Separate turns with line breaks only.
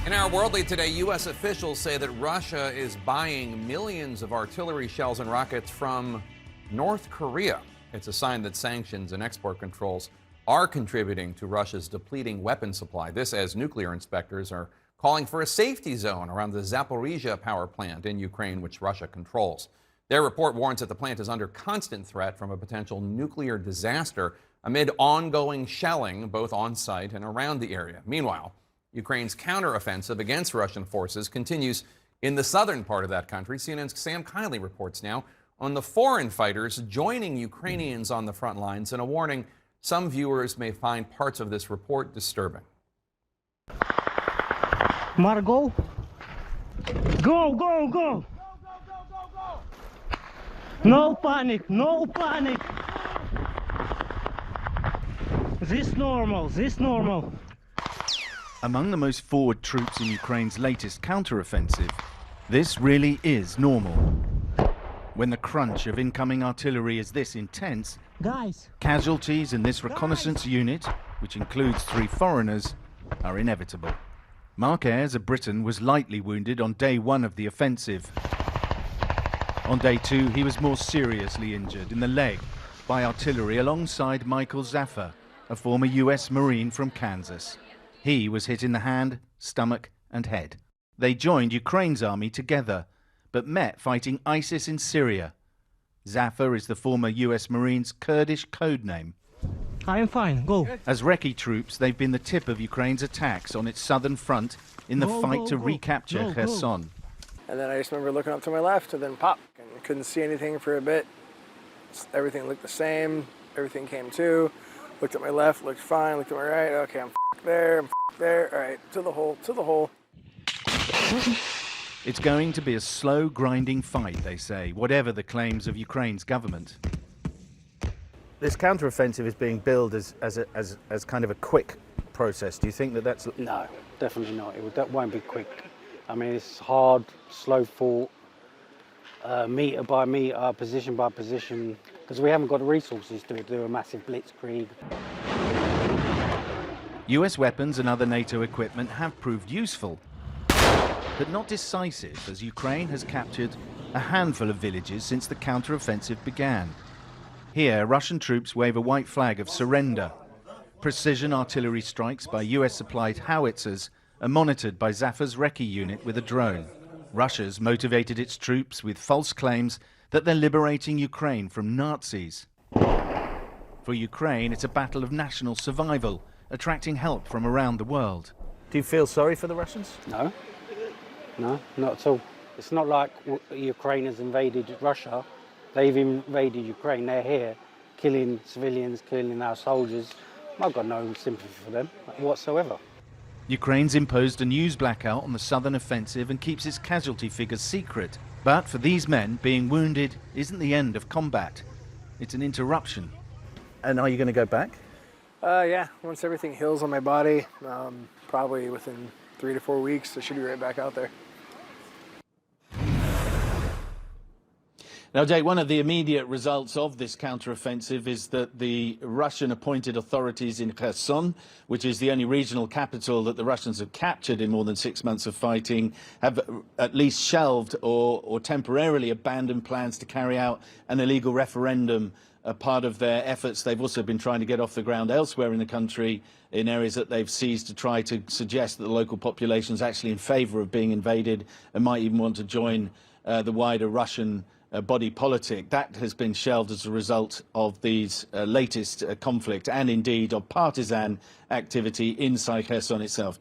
In our Worldly Today, U.S. officials say that Russia is buying millions of artillery shells and rockets from North Korea. It's a sign that sanctions and export controls are contributing to Russia's depleting weapon supply. This as nuclear inspectors are calling for a safety zone around the Zaporizhzhia power plant in Ukraine, which Russia controls. Their report warns that the plant is under constant threat from a potential nuclear disaster amid ongoing shelling both on site and around the area. Meanwhile, Ukraine's counteroffensive against Russian forces continues in the southern part of that country. CNN's Sam Kiley reports now on the foreign fighters joining Ukrainians on the front lines, and a warning: some viewers may find parts of this report disturbing.
Margot, go, go, go! No panic, no panic! This normal, this normal.
Among the most forward troops in Ukraine's latest counter-offensive, this really is normal. When the crunch of incoming artillery is this intense, casualties in this reconnaissance unit, which includes 3 foreigners, are inevitable. Mark Ayres of Britain was lightly wounded on day 1 of the offensive. On day 2, he was more seriously injured in the leg by artillery alongside Michael Zaffer, a former US Marine from Kansas. He was hit in the hand, stomach and head. They joined Ukraine's army together, but met fighting ISIS in Syria. Zafar is the former US Marine's Kurdish code name.
I am fine, go.
As recce troops, they've been the tip of Ukraine's attacks on its southern front in the fight to recapture Kherson.
And then I just remember looking up to my left and then pop, and couldn't see anything for a bit. Everything looked the same, everything came to. Looked at my left, looked fine, looked at my right, okay, I'm there, I'm there, all right, to the hole, to the hole.
It's going to be a slow, grinding fight, they say, whatever the claims of Ukraine's government.
This counter-offensive is being billed as kind of a quick process. Do you think that that's...
No, definitely not. That won't be quick. I mean, it's hard, slow fought, meter by meter, position by position, because we haven't got the resources to do a massive blitzkrieg.
US weapons and other NATO equipment have proved useful, but not decisive, as Ukraine has captured a handful of villages since the counter-offensive began. Here, Russian troops wave a white flag of surrender. Precision artillery strikes by US-supplied howitzers are monitored by Zafar's recce unit with a drone. Russia's motivated its troops with false claims that they're liberating Ukraine from Nazis. For Ukraine, it's a battle of national survival, attracting help from around the world.
Do you feel sorry for the Russians?
No, no, not at all. It's not like Ukraine has invaded Russia. They've invaded Ukraine. They're here, killing civilians, killing our soldiers. I've got no sympathy for them whatsoever.
Ukraine's imposed a news blackout on the southern offensive and keeps its casualty figures secret. But for these men, being wounded isn't the end of combat. It's an interruption.
And are you going to go back?
Yeah, once everything heals on my body, probably within 3 to 4 weeks, I should be right back out there.
Now, Jake, one of the immediate results of this counteroffensive is that the Russian-appointed authorities in Kherson, which is the only regional capital that the Russians have captured in more than 6 months of fighting, have at least shelved or temporarily abandoned plans to carry out an illegal referendum. A part of their efforts, they've also been trying to get off the ground elsewhere in the country, in areas that they've seized, to try to suggest that the local population is actually in favour of being invaded and might even want to join the wider Russian body politic. That has been shelved as a result of these latest conflict and indeed of partisan activity inside Kherson itself.